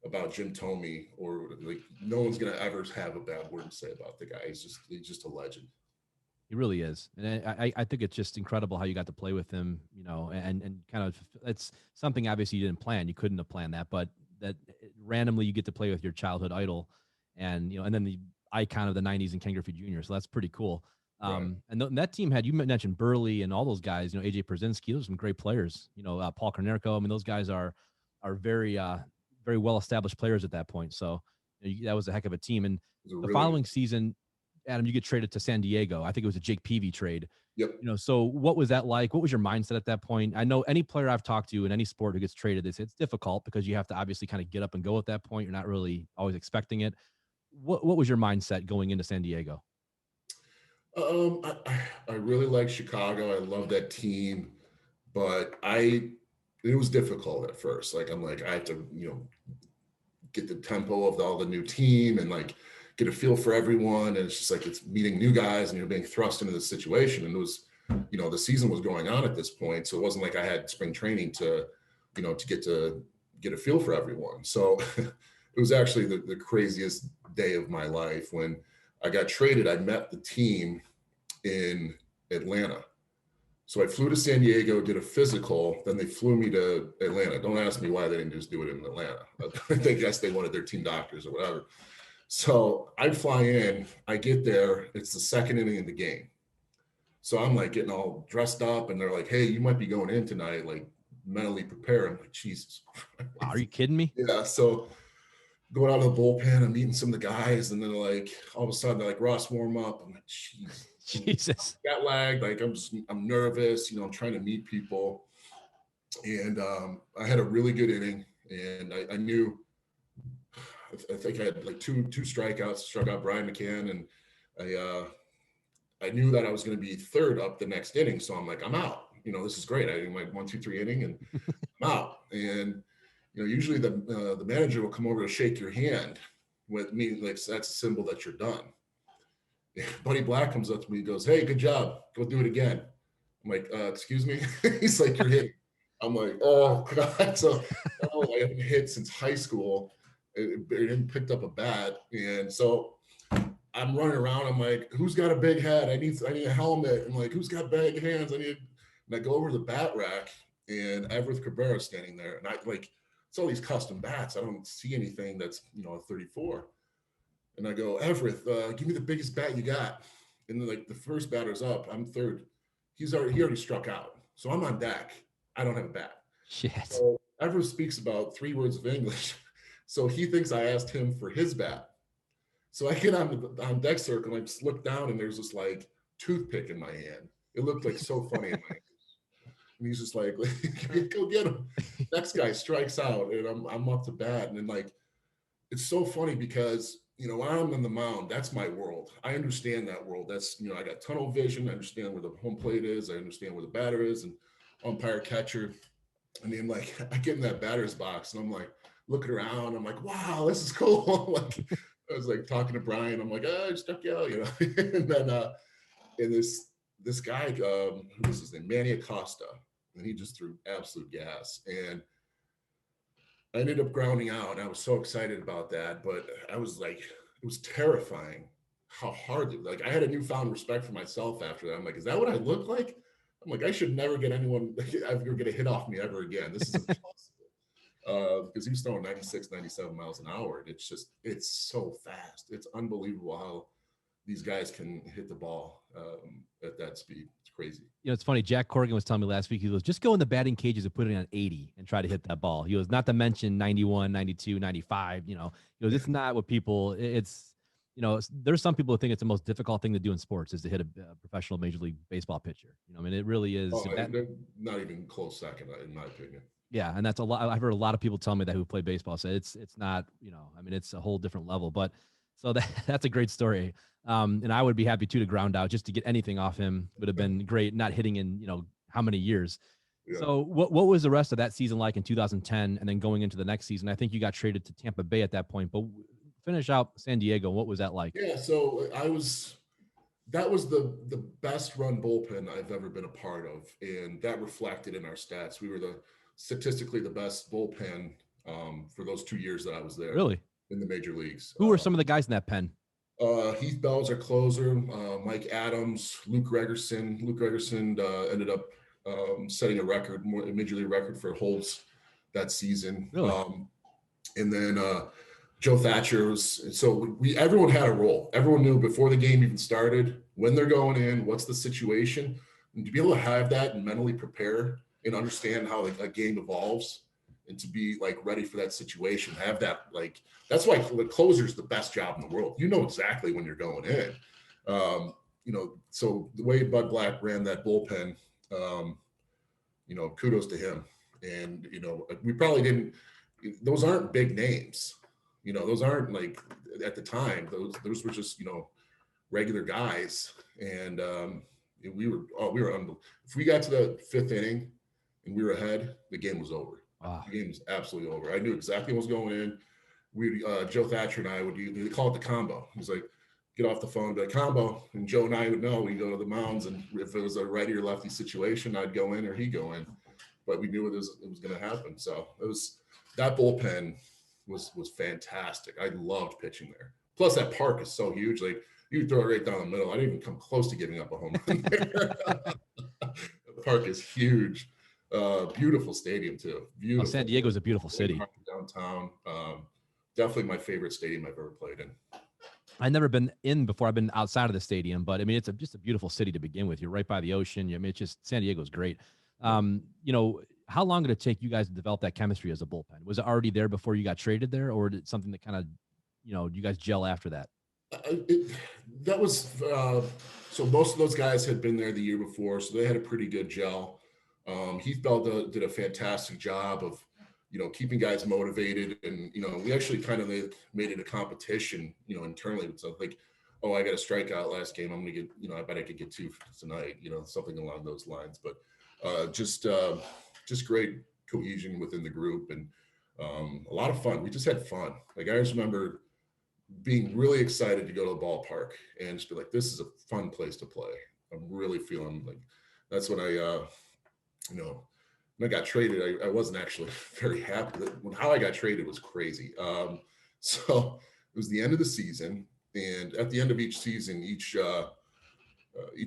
Speaker 2: about Jim Thome, or like no one's gonna ever have a bad word to say about the guy. He's just a legend.
Speaker 1: He really is, and I think it's just incredible how you got to play with him, and kind of it's something obviously you didn't plan. You couldn't have planned that, but that randomly you get to play with your childhood idol, and and then the icon of the '90s and Ken Griffey Jr. So that's pretty cool.
Speaker 2: Right.
Speaker 1: And that team had, you mentioned Burley and all those guys. AJ Pierzynski, those are some great players. Paul Konerko. I mean, those guys are very very well established players at that point. So that was a heck of a team. And the following season, Adam, you get traded to San Diego. I think it was a Jake Peavy trade.
Speaker 2: Yep.
Speaker 1: So what was that like? What was your mindset at that point? I know any player I've talked to in any sport who gets traded, it's difficult because you have to obviously kind of get up and go at that point. You're not really always expecting it. What was your mindset going into San Diego?
Speaker 2: I really like Chicago. I love that team, but it was difficult at first. Like I'm like, I have to, get the tempo of all the new team and like get a feel for everyone. And it's just like, it's meeting new guys and you're being thrust into this situation. And it was, the season was going on at this point. So it wasn't like I had spring training to get a feel for everyone. So it was actually the craziest day of my life. When I got traded, I met the team in Atlanta. So I flew to San Diego, did a physical, then they flew me to Atlanta. Don't ask me why they didn't just do it in Atlanta. I guess they wanted their team doctors or whatever. So I fly in, I get there, it's the second inning of the game. So I'm like getting all dressed up and they're like, hey, you might be going in tonight, like mentally prepare. I'm like, Jesus Christ.
Speaker 1: Wow, are you kidding me?
Speaker 2: Yeah. So going out of the bullpen, I'm meeting some of the guys, and then like all of a sudden they're like, Ross, warm up. I'm like,
Speaker 1: Jesus.
Speaker 2: Got lagged. Like I'm nervous, I'm trying to meet people. And I had a really good inning, and I knew, I think I had like two strikeouts, struck out Brian McCann, and I knew that I was going to be third up the next inning. So I'm like, I'm out. This is great. I did my 1, 2, 3 inning, and I'm out. And usually the manager will come over to shake your hand with me, like so that's a symbol that you're done. Buddy Black comes up to me, he goes, hey, good job, go do it again. I'm like, excuse me? He's like, you're hitting. I'm like, oh God. So I haven't hit since high school. I didn't picked up a bat. And so I'm running around. I'm like, who's got a big head? I need a helmet. I'm like, who's got big hands? And I go over to the bat rack, and Everett Cabrera standing there. And I like, it's all these custom bats. I don't see anything that's, a 34. And I go, Everett, give me the biggest bat you got. And then like the first batter's up, I'm third. He already struck out. So I'm on deck. I don't have a bat.
Speaker 1: Shit.
Speaker 2: So Everett speaks about 3 words of English. So he thinks I asked him for his bat. So I get on deck circle, and I just look down, and there's this like toothpick in my hand. It looked like so funny in my hand. And he's just like, go get him. Next guy strikes out, and I'm up to bat. And then like, it's so funny because, when I'm on the mound, that's my world. I understand that world. That's, I got tunnel vision. I understand where the home plate is. I understand where the batter is, and umpire, catcher. And then like, I get in that batter's box, and I'm like looking around. I'm like, wow, this is cool. Like, I was like talking to Brian. I'm like, I struck you out, and then, and this guy, who was his name? Manny Acosta. And he just threw absolute gas. And I ended up grounding out. I was so excited about that, but I was like, it was terrifying how hard like I had a newfound respect for myself after that. I'm like, is that what I look like? I'm like, I should never get anyone ever get a hit off me ever again. This is impossible. Because he was throwing 96, 97 miles an hour. And it's so fast. It's unbelievable how these guys can hit the ball at that speed. It's crazy.
Speaker 1: You know, it's funny. Jack Corrigan was telling me last week, he goes, just go in the batting cages and put it on 80 and try to hit that ball. He goes, not to mention 91, 92, 95, you know, he goes, it's not what people, it's, you know, there's some people who think it's the most difficult thing to do in sports is to hit a professional Major League Baseball pitcher. You know, I mean, it really is.
Speaker 2: They're not even close second, in my opinion.
Speaker 1: Yeah. And that's a lot. I've heard a lot of people tell me that who play baseball say it's not, you know, I mean, it's a whole different level, but so that's a great story. And I would be happy to ground out just to get anything off him would have been great. Not hitting in, you know, how many years. Yeah. So what was the rest of that season like in 2010 and then going into the next season? I think you got traded to Tampa Bay at that point, but finish out San Diego. What was that like?
Speaker 2: Yeah. So that was the best run bullpen I've ever been a part of. And that reflected in our stats. We were statistically the best bullpen for those 2 years that I was there.
Speaker 1: Really?
Speaker 2: In the major leagues.
Speaker 1: Who were some of the guys in that pen?
Speaker 2: Heath Bell's our closer, Mike Adams, Luke Gregerson. Luke Gregerson ended up setting a major league record for holds that season.
Speaker 1: Really?
Speaker 2: And then Joe Thatcher was, so everyone had a role. Everyone knew before the game even started, when they're going in, what's the situation, and to be able to have that and mentally prepare and understand how a game evolves and to be like ready for that situation, have that, like, that's why the closer is the best job in the world. You know exactly when you're going in. You know, so the way Bud Black ran that bullpen, you know, kudos to him. And, you know, we probably didn't, those aren't big names. You know, those aren't like at the time, those were just, you know, regular guys. And we were if we got to the fifth inning and we were ahead, the game was over. Wow. The game was absolutely over. I knew exactly what was going in. Joe Thatcher and I they call it the combo. He's like, get off the phone, be like, combo. And Joe and I would know. We'd go to the mounds, and if it was a righty or lefty situation, I'd go in or he'd go in. But we knew it was going to happen. So that bullpen was fantastic. I loved pitching there. Plus, that park is so huge. Like, you throw it right down the middle. I didn't even come close to giving up a home run there. The park is huge. Beautiful stadium too. Beautiful.
Speaker 1: San Diego is a beautiful city.
Speaker 2: Downtown. Definitely my favorite stadium I've ever played in.
Speaker 1: I've never been in before. I've been outside of the stadium, but I mean, it's just a beautiful city to begin with. You're right by the ocean. I mean, it's just, San Diego is great. You know, how long did it take you guys to develop that chemistry as a bullpen? Was it already there before you got traded there, or did it something that kind of, you know, you guys gel after that?
Speaker 2: That was so most of those guys had been there the year before, so they had a pretty good gel. Heath Bell did a fantastic job of, you know, keeping guys motivated. And, you know, we actually kind of made it a competition, you know, internally. So like, oh, I got a strikeout last game, I'm going to get, you know, I bet I could get 2 tonight, you know, something along those lines. But just great cohesion within the group and a lot of fun. We just had fun. Like, I just remember being really excited to go to the ballpark and just be like, this is a fun place to play. I'm really feeling like that's when you know, when I got traded, I wasn't actually very happy. How I got traded was crazy. So it was the end of the season, and at the end of each season, each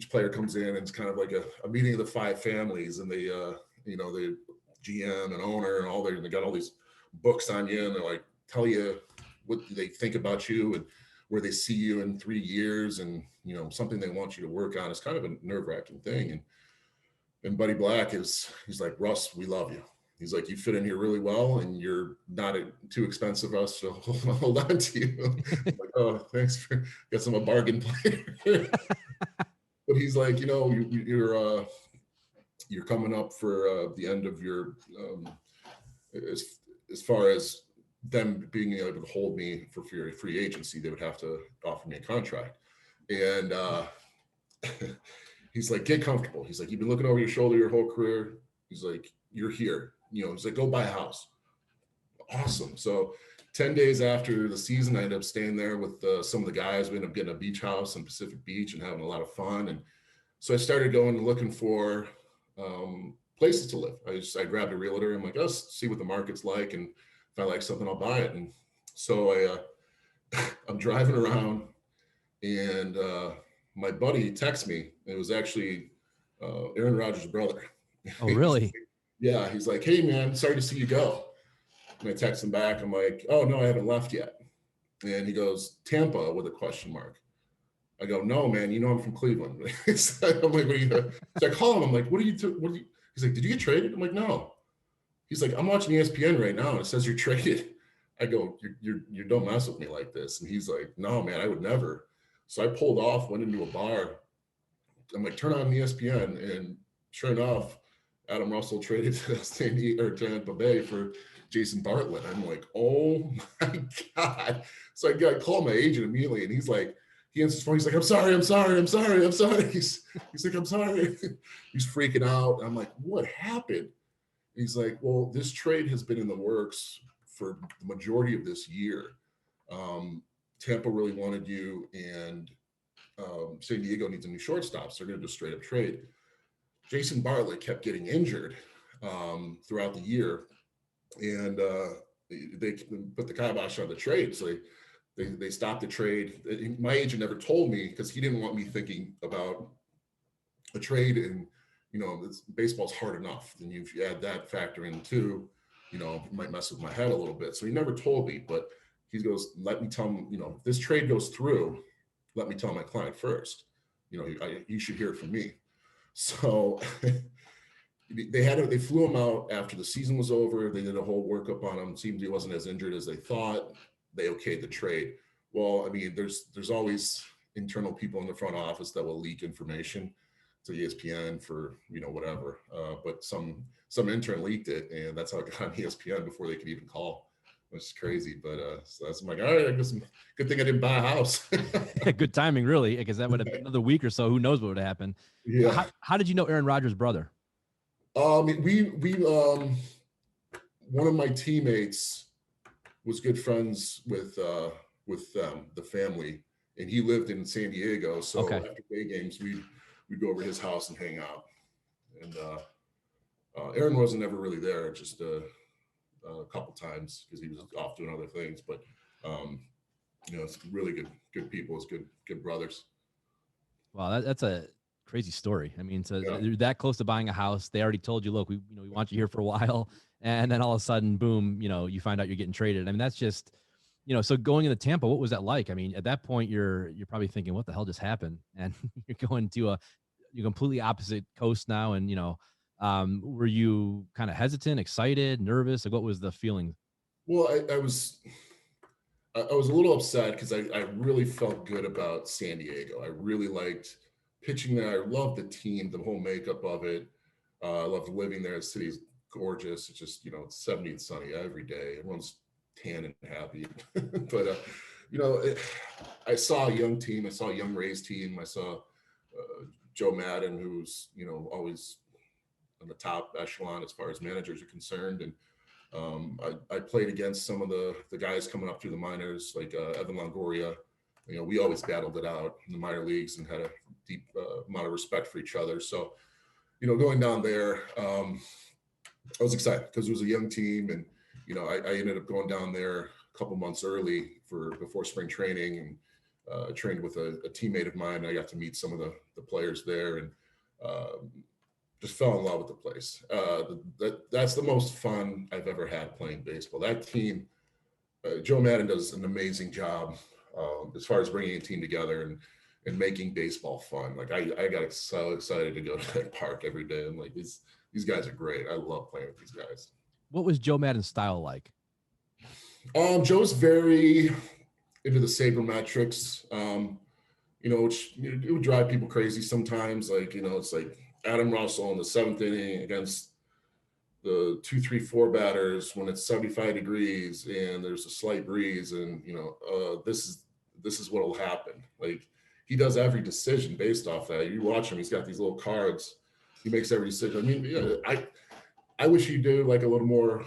Speaker 2: player comes in and it's kind of like a meeting of the 5 families, and they, you know, the GM and owner and they got all these books on you, and they're like, tell you what they think about you and where they see you in 3 years, and, you know, something they want you to work on. It's kind of a nerve-wracking thing. And Buddy Black he's like, Russ, we love you. He's like, you fit in here really well, and you're not too expensive for us to hold on to you. I'm like, oh, thanks for guess I'm a bargain player. But he's like, you know, you're coming up for the end of your as far as them being able to hold me for free agency, they would have to offer me a contract. And he's like, get comfortable. He's like, you've been looking over your shoulder your whole career. He's like, you're here. You know, he's like, go buy a house. Awesome. So 10 days after the season, I ended up staying there with some of the guys. We ended up getting a beach house in Pacific Beach and having a lot of fun. And so I started going and looking for places to live. I grabbed a realtor. I'm like, let's see what the market's like. And if I like something, I'll buy it. And so I'm driving around, and my buddy texts me. It was actually Aaron Rodgers' brother.
Speaker 1: Oh, really?
Speaker 2: Yeah. He's like, hey, man, sorry to see you go. And I text him back. I'm like, oh, no, I haven't left yet. And he goes, Tampa, with a question mark. I go, no, man, you know I'm from Cleveland. I'm like, what are you? So I call him. I'm like, what are you? He's like, did you get traded? I'm like, no. He's like, I'm watching ESPN right now, and it says you're traded. I go, you don't mess with me like this. And he's like, no, man, I would never. So I pulled off, went into a bar. I'm like, turn on ESPN, and sure enough, Adam Russell traded to Tampa Bay for Jason Bartlett. I'm like, oh my God. So I called my agent immediately, and he's like, he answers the phone. He's like, I'm sorry. He's like, I'm sorry. He's freaking out. I'm like, what happened? He's like, well, this trade has been in the works for the majority of this year. Tampa really wanted you, and San Diego needs a new shortstop, so they're going to do a straight up trade. Jason Bartlett kept getting injured throughout the year, and they put the kibosh on the trade. So they stopped the trade. My agent never told me because he didn't want me thinking about a trade. And baseball's hard enough. Then if you add that factor in too, it might mess with my head a little bit. So he never told me, but he goes, let me tell him, if this trade goes through, let me tell my client first. You should hear it from me. So they flew him out after the season was over. They did a whole workup on him. Seemed he wasn't as injured as they thought. They okayed the trade. Well, I mean, there's always internal people in the front office that will leak information to ESPN for whatever. But some intern leaked it, and that's how it got on ESPN before they could even call, which is crazy. But so that's, I'm like, all right, I guess good thing I didn't buy a house.
Speaker 1: Good timing, really, because that would have been another week or so. Who knows what would have happened?
Speaker 2: Yeah.
Speaker 1: How did you know Aaron Rodgers' brother?
Speaker 2: We one of my teammates was good friends with the family, and he lived in San Diego. So after day games, we'd go over to his house and hang out. And Aaron wasn't ever really there, just a couple times because he was off doing other things. But it's really good people. It's good brothers.
Speaker 1: Wow, that's a crazy story. I mean, they're that close to buying a house. They already told you, look, we want you here for a while, and then all of a sudden, boom, you find out you're getting traded. I mean, that's just, so going into Tampa, what was that like? I mean, at that point, you're probably thinking, what the hell just happened? And you're going to a completely opposite coast now, and were you kind of hesitant, excited, nervous? Like, what was the feeling?
Speaker 2: Well, I was a little upset because I really felt good about San Diego. I really liked pitching there. I loved the team, the whole makeup of it. I loved living there. The city's gorgeous. It's just, it's 70 and sunny every day. Everyone's tan and happy. But, I saw a young team. I saw a young Rays team. I saw Joe Madden, who's, always on the top echelon as far as managers are concerned. And I played against some of the guys coming up through the minors, like Evan Longoria. We always battled it out in the minor leagues and had a deep amount of respect for each other. So, going down there, I was excited because it was a young team, and I ended up going down there a couple months early before spring training, and trained with a teammate of mine. I got to meet some of the players there, and just fell in love with the place. That's the most fun I've ever had playing baseball. That team, Joe Madden does an amazing job as far as bringing a team together and making baseball fun. Like I got so excited to go to that park every day. I'm like, these guys are great. I love playing with these guys.
Speaker 1: What was Joe Madden's style like?
Speaker 2: Joe's very into the sabermetrics, which it would drive people crazy sometimes. Like, it's like Adam Russell in the 7th inning against the 2, 3, 4 batters when it's 75 degrees and there's a slight breeze, and this is what will happen. Like, he does every decision based off that. You watch him; he's got these little cards. He makes every decision. I mean, I wish he'd do like a little more,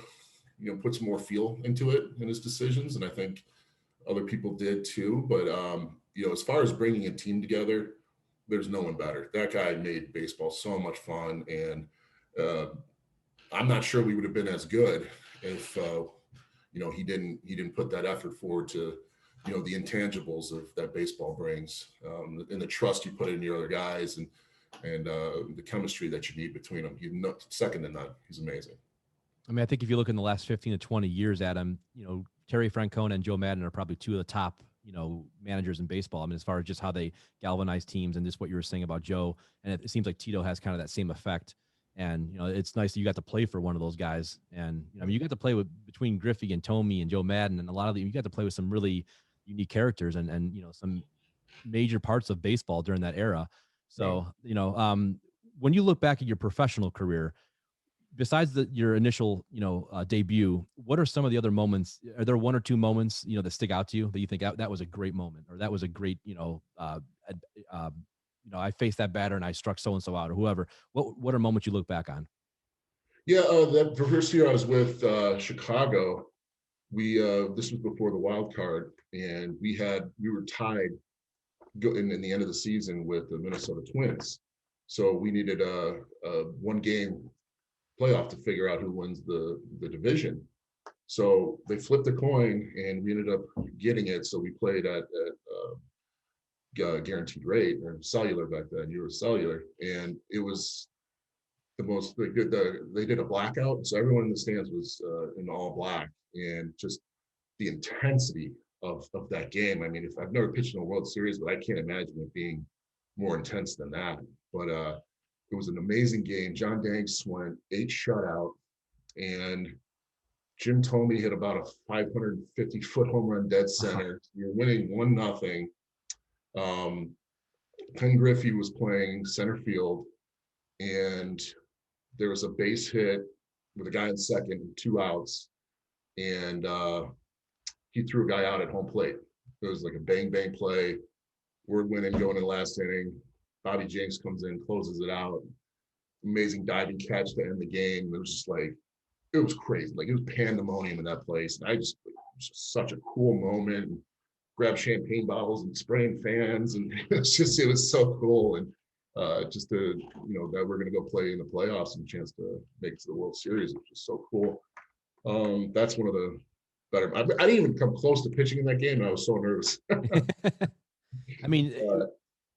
Speaker 2: put some more feel into it in his decisions, and I think other people did too. But as far as bringing a team together, there's no one better. That guy made baseball so much fun, and I'm not sure we would have been as good if he didn't put that effort forward to the intangibles of that baseball brings, and the trust you put in your other guys, and the chemistry that you need between them. He's second to none. He's amazing.
Speaker 1: I mean, I think if you look in the last 15 to 20 years, Adam, Terry Francona and Joe Madden are probably two of the top managers in baseball. I mean, as far as just how they galvanize teams and just what you were saying about Joe. And it seems like Tito has kind of that same effect. And, it's nice that you got to play for one of those guys. And, I mean, you got to play between Griffey and Tomey and Joe Madden and a lot of you got to play with some really unique characters and some major parts of baseball during that era. So, when you look back at your professional career, besides your initial, debut, what are some of the other moments? Are there one or two moments, that stick out to you that you think that was a great moment, or that was a great, I faced that batter and I struck so-and-so out, or whoever? What are moments you look back on?
Speaker 2: Yeah, the first year I was with Chicago, this was before the wild card, and we were tied in the end of the season with the Minnesota Twins. So we needed a one game playoff to figure out who wins the division. So they flipped a coin and we ended up getting it. So we played at guaranteed rate, or cellular back then, Cellular, and it was the most good. They did a blackout, so everyone in the stands was in all black, and just the intensity of that game. I mean, if I've never pitched in a World Series, but I can't imagine it being more intense than that. But it was an amazing game. John Danks went 8 shutout, and Jim Thome hit about a 550-foot home run dead center. You're winning 1-0. Ken Griffey was playing center field, and there was a base hit with a guy in second and 2 outs, and he threw a guy out at home plate. It was like a bang play. We're winning, going in the last inning. Bobby Jenks comes in, closes it out. Amazing diving catch to end the game. It was just like, it was crazy. Like, it was pandemonium in that place. And it was just such a cool moment. And grab champagne bottles and spraying fans. And it was so cool. And just to, that we're going to go play in the playoffs and a chance to make it to the World Series, which is so cool. That's one of the better. I didn't even come close to pitching in that game. I was so nervous.
Speaker 1: I mean,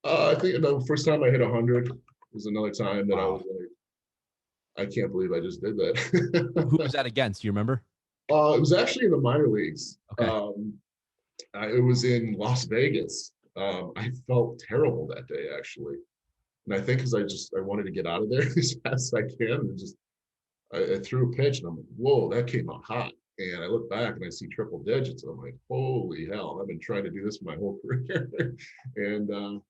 Speaker 2: I think the first time I hit 100 was another time that I was like, I can't believe I just did that.
Speaker 1: Who was that against? Do you remember?
Speaker 2: It was actually in the minor leagues.
Speaker 1: Okay.
Speaker 2: It was in Las Vegas. I felt terrible that day, actually. And I think because I wanted to get out of there as fast as I can. And I threw a pitch and I'm like, whoa, that came out hot. And I look back and I see triple digits. And I'm like, holy hell, I've been trying to do this my whole career. And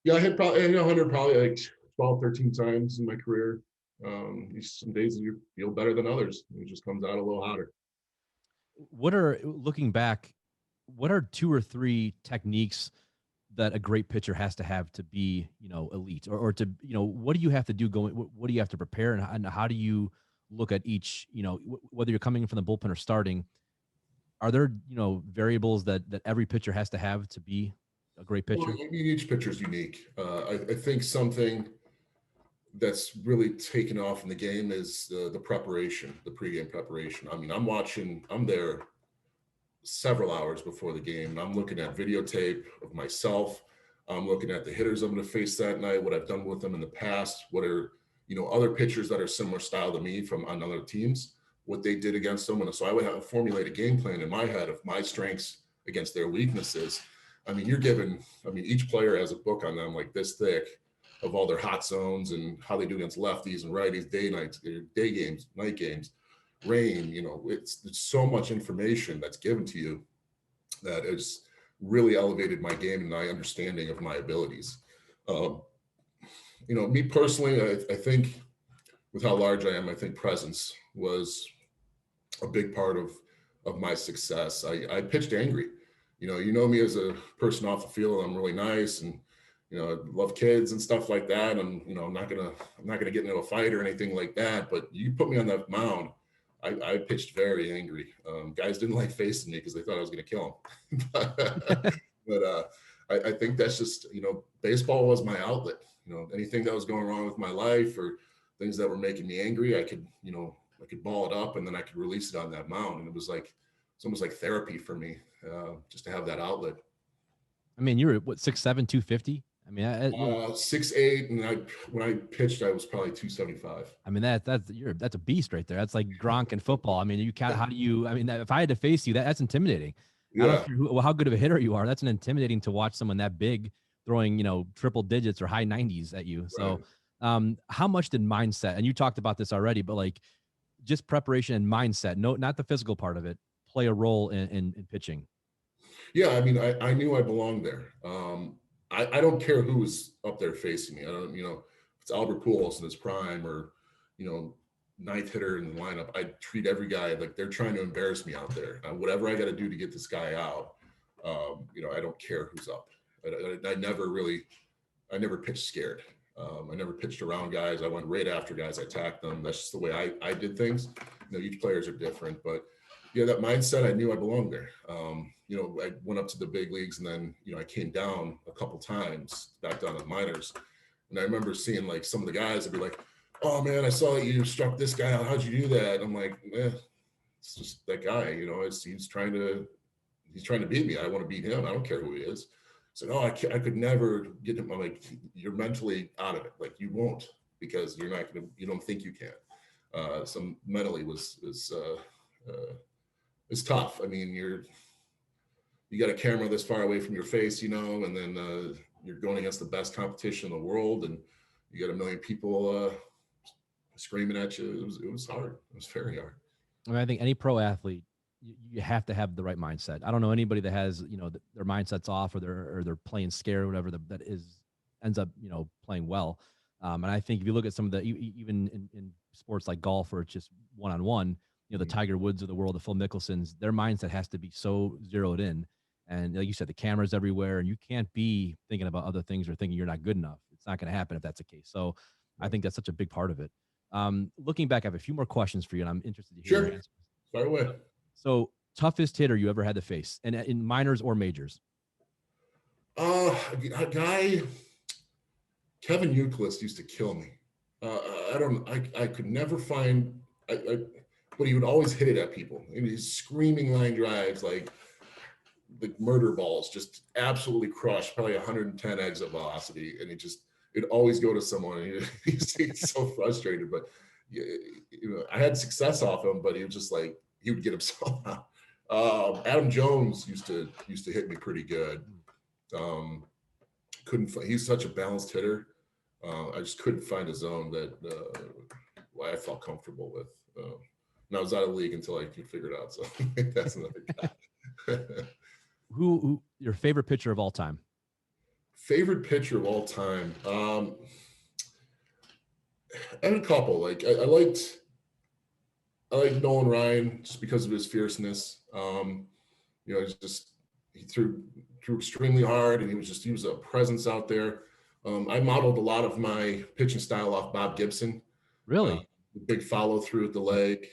Speaker 2: I hit 100 probably like 12, 13 times in my career. Some days you feel better than others. It just comes out a little hotter.
Speaker 1: Looking back, what are 2 or 3 techniques that a great pitcher has to have to be, elite, or to, what do you have to do what do you have to prepare, and how do you look at each, whether you're coming in from the bullpen or starting? Are there, variables that every pitcher has to have to be a great pitcher?
Speaker 2: Well, each pitcher is unique. I think something that's really taken off in the game is the preparation, the pregame preparation. I mean, I'm there several hours before the game, and I'm looking at videotape of myself. I'm looking at the hitters I'm going to face that night, what I've done with them in the past, what are, other pitchers that are similar style to me from on other teams, what they did against them. And so I would have to formulate a game plan in my head of my strengths against their weaknesses. I mean, each player has a book on them like this thick of all their hot zones and how they do against lefties and righties, day games, night games, rain. It's so much information that's given to you that has really elevated my game and my understanding of my abilities. Me personally, I think with how large I am, I think presence was a big part of my success. I pitched angry. You know me as a person off the field. I'm really nice and I love kids and stuff like that. And I'm not gonna get into a fight or anything like that. But you put me on that mound, I pitched very angry. Guys didn't like facing me because they thought I was gonna kill them. but I think that's just baseball was my outlet. Anything that was going wrong with my life or things that were making me angry, I could ball it up and then I could release it on that mound. And it's almost like therapy for me, just to have that outlet.
Speaker 1: I mean, you were what, 6'7", 250? I mean,
Speaker 2: 6'8", and when I pitched, I was probably 275. I mean,
Speaker 1: that's a beast right there. That's like Gronk in football. I mean, how do you? I mean, if I had to face you, that's intimidating. I
Speaker 2: Yeah.
Speaker 1: don't care how good of a hitter you are. That's an intimidating to watch someone that big throwing, triple digits or high 90s at you. So, how much did mindset, and you talked about this already, but like just preparation and mindset, no, not the physical part of it, play a role in pitching?
Speaker 2: Yeah, I mean, I knew I belonged there. I don't care who was up there facing me. I don't, if it's Albert Pujols in his prime or, ninth hitter in the lineup, I treat every guy like they're trying to embarrass me out there. Whatever I got to do to get this guy out, I don't care who's up. I never pitched scared. I never pitched around guys. I went right after guys. I attacked them. That's just the way I did things. Each players are different, but yeah, that mindset, I knew I belonged there. I went up to the big leagues and then, I came down a couple times back down to the minors. And I remember seeing like some of the guys, I'd be like, oh man, I saw that you struck this guy out. How'd you do that? I'm like, it's just that guy, he's trying to beat me. I want to beat him. I don't care who he is. So no, I could never get him. I'm like, you're mentally out of it. Like you won't, because you don't think you can. So mentally it's tough. I mean, you got a camera this far away from your face, and then you're going against the best competition in the world, and you got a million people screaming at you. It was hard. It was very hard.
Speaker 1: I mean, I think any pro athlete, you have to have the right mindset. I don't know anybody that has, their mindset's off or they're playing scared or whatever that ends up, playing well. And I think if you look at some of the, even in sports like golf, where it's just one-on-one, the Tiger Woods of the world, the Phil Mickelsons, their mindset has to be so zeroed in. And like you said, the cameras everywhere, and you can't be thinking about other things or thinking you're not good enough. It's not going to happen if that's the case. So I think that's such a big part of it. Looking back, I have a few more questions for you, and I'm interested to hear your answers.
Speaker 2: Fire away.
Speaker 1: So, toughest hitter you ever had to face, and in minors or majors?
Speaker 2: A guy, Kevin Euclid used to kill me. I could never find, but he would always hit it at people. And he's screaming line drives like murder balls, just absolutely crushed, probably 110 exit velocity. And it'd always go to someone. And he's so frustrated, but I had success off him, but he was just like, he would get himself out. Adam Jones used to hit me pretty good. He's such a balanced hitter. I just couldn't find a zone that I felt comfortable with. And I was out of the league until I could figure it out. So that's another guy.
Speaker 1: Who your favorite pitcher of all time?
Speaker 2: Favorite pitcher of all time? I had a couple. Like I liked Nolan Ryan just because of his fierceness. He threw extremely hard, and he was a presence out there. I modeled a lot of my pitching style off Bob Gibson.
Speaker 1: Really?
Speaker 2: The big follow through at the leg.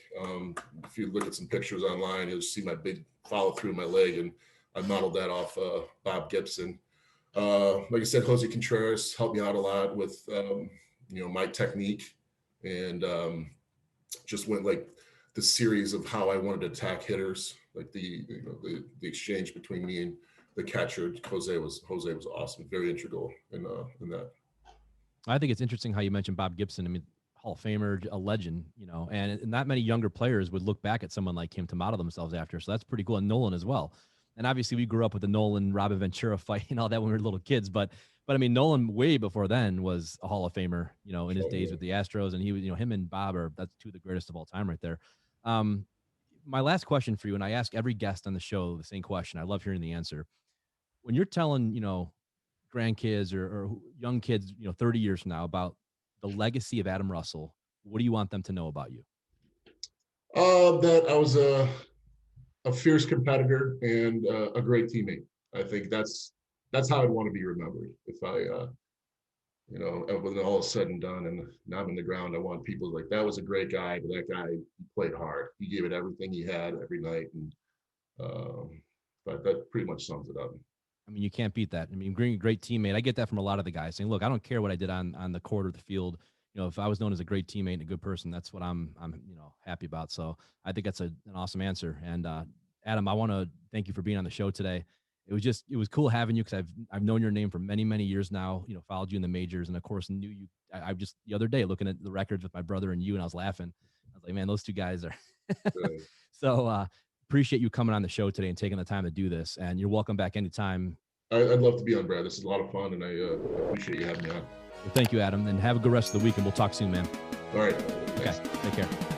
Speaker 2: If you look at some pictures online, you'll see my big follow through my leg, and I modeled that off Bob Gibson. Like I said, Jose Contreras helped me out a lot with my technique, and just went like the series of how I wanted to attack hitters, like the exchange between me and the catcher. Jose was awesome, very integral in that.
Speaker 1: I think it's interesting how you mentioned Bob Gibson. I mean, Hall of Famer, a legend, and not many younger players would look back at someone like him to model themselves after. So that's pretty cool. And Nolan as well. And obviously we grew up with the Nolan Robin Ventura fight and all that when we were little kids, but I mean, Nolan way before then was a Hall of Famer, in his days with the Astros, and he was, him and Bob that's two of the greatest of all time right there. My last question for you, and I ask every guest on the show the same question. I love hearing the answer. When you're telling, grandkids or young kids, 30 years from now about the legacy of Adam Russell, what do you want them to know about you?
Speaker 2: That I was a fierce competitor and a great teammate. I think that's how I'd want to be remembered. If I, when all is said and done and now I'm in the ground, I want people like, that was a great guy, but that guy played hard. He gave it everything he had every night. And but that pretty much sums it up.
Speaker 1: I mean, you can't beat that. I mean, being a great teammate, I get that from a lot of the guys saying, look, I don't care what I did on the court or the field. If I was known as a great teammate and a good person, that's what I'm happy about. So I think that's an awesome answer. And Adam, I want to thank you for being on the show today. It was cool having you, because I've known your name for many, many years now, followed you in the majors, and of course knew you. I just the other day looking at the records with my brother and you, and I was laughing. I was like, man, those two guys are so appreciate you coming on the show today and taking the time to do this. And you're welcome back anytime.
Speaker 2: I'd love to be on, Brad. This is a lot of fun, and I appreciate you having me on.
Speaker 1: Well, thank you, Adam, and have a good rest of the week, and we'll talk soon, man.
Speaker 2: All right.
Speaker 1: Okay, take care.